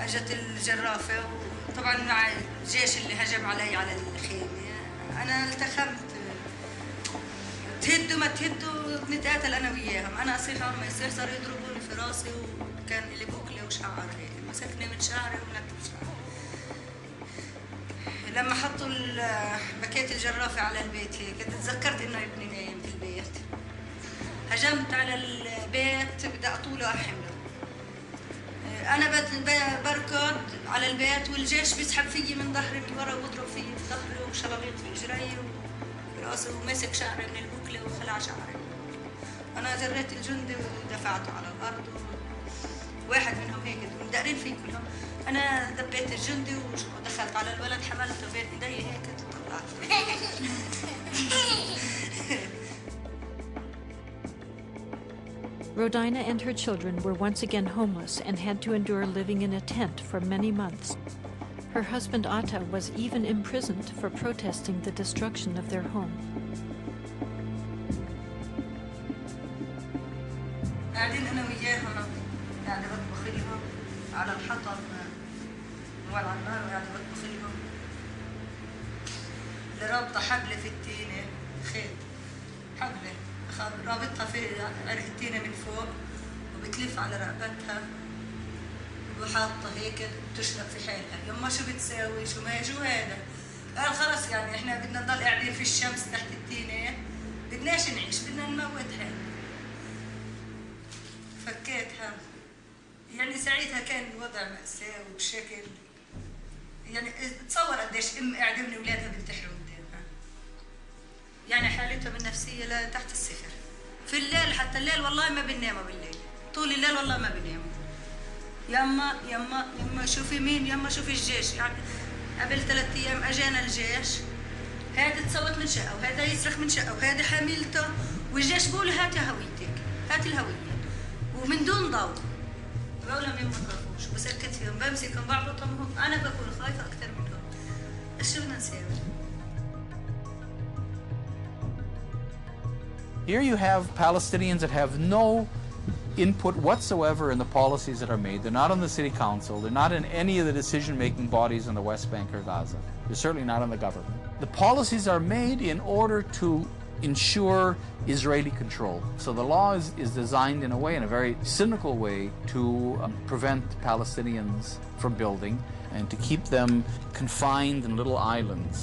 اجت الجرافة وطبعا مع الجيش اللي هجم علي على الخيمة انا التخمت، تهدوا ما تهدوا بنتقاتل انا وياهم، انا اصيح ما يصير صاروا يضربوني في راسي وكان لي بكله وشعر هيك، مسكني من شعري ونكت شعري. لما حطوا بكيت الجرافة على البيت هيك تذكرت انه ابني نايم في البيت، هجمت على البيت بدي اطوله احمله، انا بركض على البيت والجيش بيسحب فيي من ظهري من ورا وبضرب فيي في ظهري وشلاليط في اجري وراسي ومسك شعري من البكله وخلع شعري. انا جريت الجندي ودفعته على الارض واحد منهم هيك مدقرين فيه كلهم، انا دبيت الجندي ودخلت على الولد حملته بين ايدي هيك طلعت. Rodina and her children were once again homeless and had to endure living in a tent for many months. Her husband Atta was even imprisoned for protesting the destruction of their home. قاعدين انا وياهم قاعده بطبخ لهم على الحطب مولع النار وقاعده بطبخ لهم. اللي رابطه حبله في التينه خيط حبله رابطها في عرق التينه من فوق وبتلف على رقبتها وحاطه هيك بتشرب في حالها. يما شو بتساوي شو ما شو هذا؟ قال خلص يعني احنا بدنا نضل قاعدين في الشمس تحت التينه، بدناش نعيش بدنا نموت حالنا. فكيتها يعني ساعتها كان الوضع مأساة وبشكل يعني تصور قديش ام قاعده من اولادها بنتحروا قدامها، يعني حالتهم النفسيه لا تحت الصفر. في الليل حتى الليل والله ما بنناموا بالليل، طول الليل والله ما بنناموا. يما يما يما شوفي مين، يما شوفي الجيش. يعني قبل 3 ايام اجانا الجيش، هذا تصوت من شقه وهذا يصرخ من شقه وهذا حاملته، والجيش بقول هاتي هويتك هاتي الهويه ومن دون ضوء. بقول لهم ما تخافوش بسكت فيهم بمسكهم بعبطهم، انا بكون خايفه اكثر منهم. ايش بدنا نسوي؟ Here you have Palestinians that have no input whatsoever in the policies that are made. They're not on the city council. They're not in any of the decision-making bodies in the West Bank or Gaza. They're certainly not in the government. The policies are made in order to ensure Israeli control. So the law is designed in a way, in a very cynical way, to prevent Palestinians from building and to keep them confined in little islands,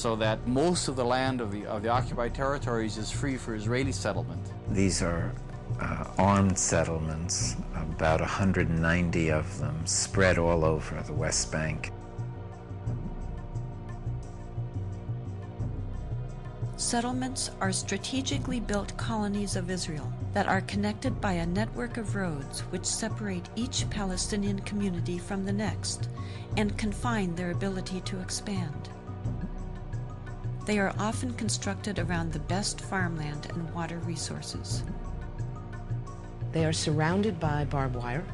so that most of the land of the occupied territories is free for Israeli settlement. These are armed settlements, about 190 of them spread all over the West Bank. Settlements are strategically built colonies of Israel that are connected by a network of roads which separate each Palestinian community from the next and confine their ability to expand. They are often constructed around the best farmland and water resources. They are surrounded by barbed wire.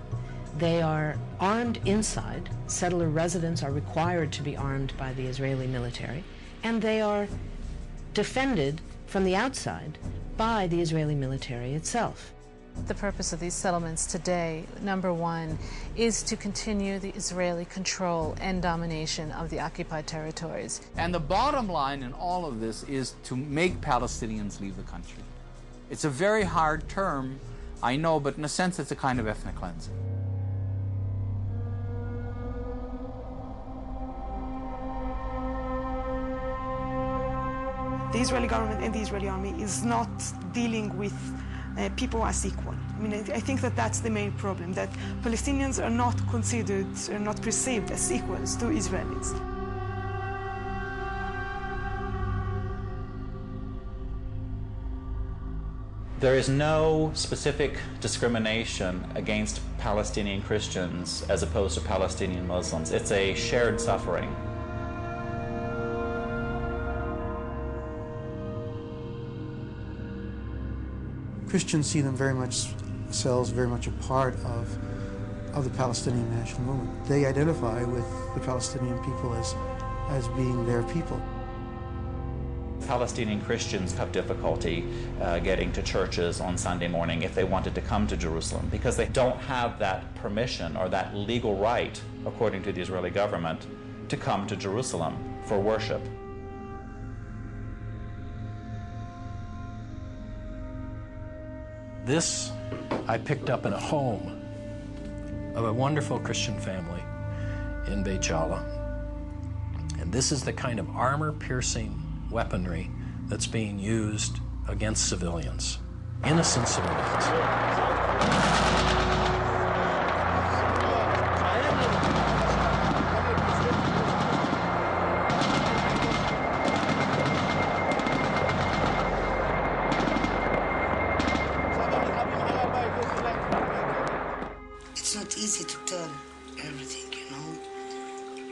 They are armed inside. Settler residents are required to be armed by the Israeli military. And they are defended from the outside by the Israeli military itself. The purpose of these settlements today, number one, is to continue the Israeli control and domination of the occupied territories. And the bottom line in all of this is to make Palestinians leave the country. It's a very hard term, I know, but in a sense it's a kind of ethnic cleansing. The Israeli government and the Israeli army is not dealing with people as equal. I mean, I think that that's the main problem, that Palestinians are not considered, are not perceived as equals to Israelis. There is no specific discrimination against Palestinian Christians as opposed to Palestinian Muslims. It's a shared suffering. Christians see them themselves very much a part of the Palestinian national movement. They identify with the Palestinian people as being their people. Palestinian Christians have difficulty getting to churches on Sunday morning if they wanted to come to Jerusalem, because they don't have that permission or that legal right, according to the Israeli government, to come to Jerusalem for worship. This I picked up in a home of a wonderful Christian family in Beit Jala. And this is the kind of armor-piercing weaponry that's being used against civilians, innocent civilians. It's not easy to tell everything, you know.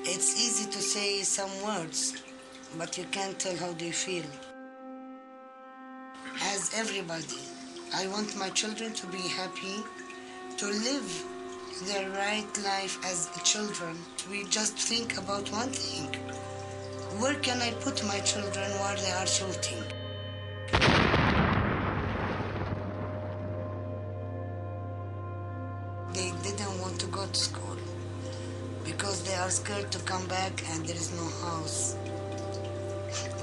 It's easy to say some words, but you can't tell how they feel. As everybody, I want my children to be happy, to live their right life as children. We just think about one thing. Where can I put my children while they are shooting? They didn't want to go to school because they are scared to come back and there is no house.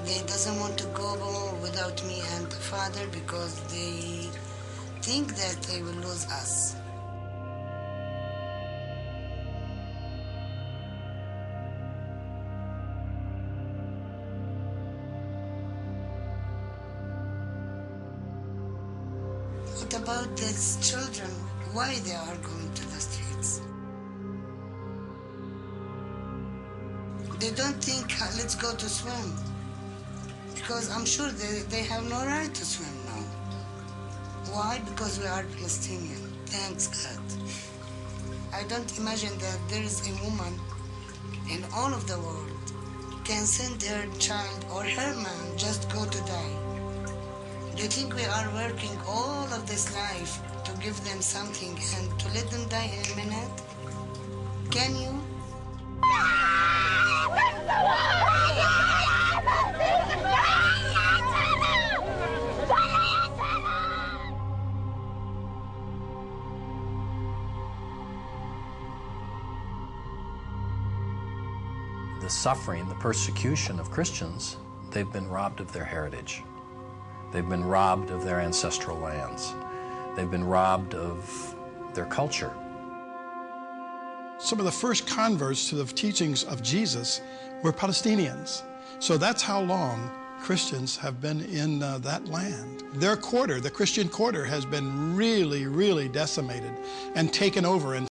They doesn't want to go without me and the father because they think that they will lose us. What about these children? Why they are going to the streets? They don't think, let's go to swim. Because I'm sure they have no right to swim now. Why? Because we are Palestinian. Thanks God. I don't imagine that there is a woman in all of the world can send her child or her man just go to die. Do you think we are working all of this life to give them something and to let them die in a minute? Can you? The suffering, the persecution of Christians, they've been robbed of their heritage. They've been robbed of their ancestral lands. They've been robbed of their culture. Some of the first converts to the teachings of Jesus were Palestinians. So that's how long Christians have been in that land. Their quarter, the Christian quarter, has been really, really decimated and taken over. And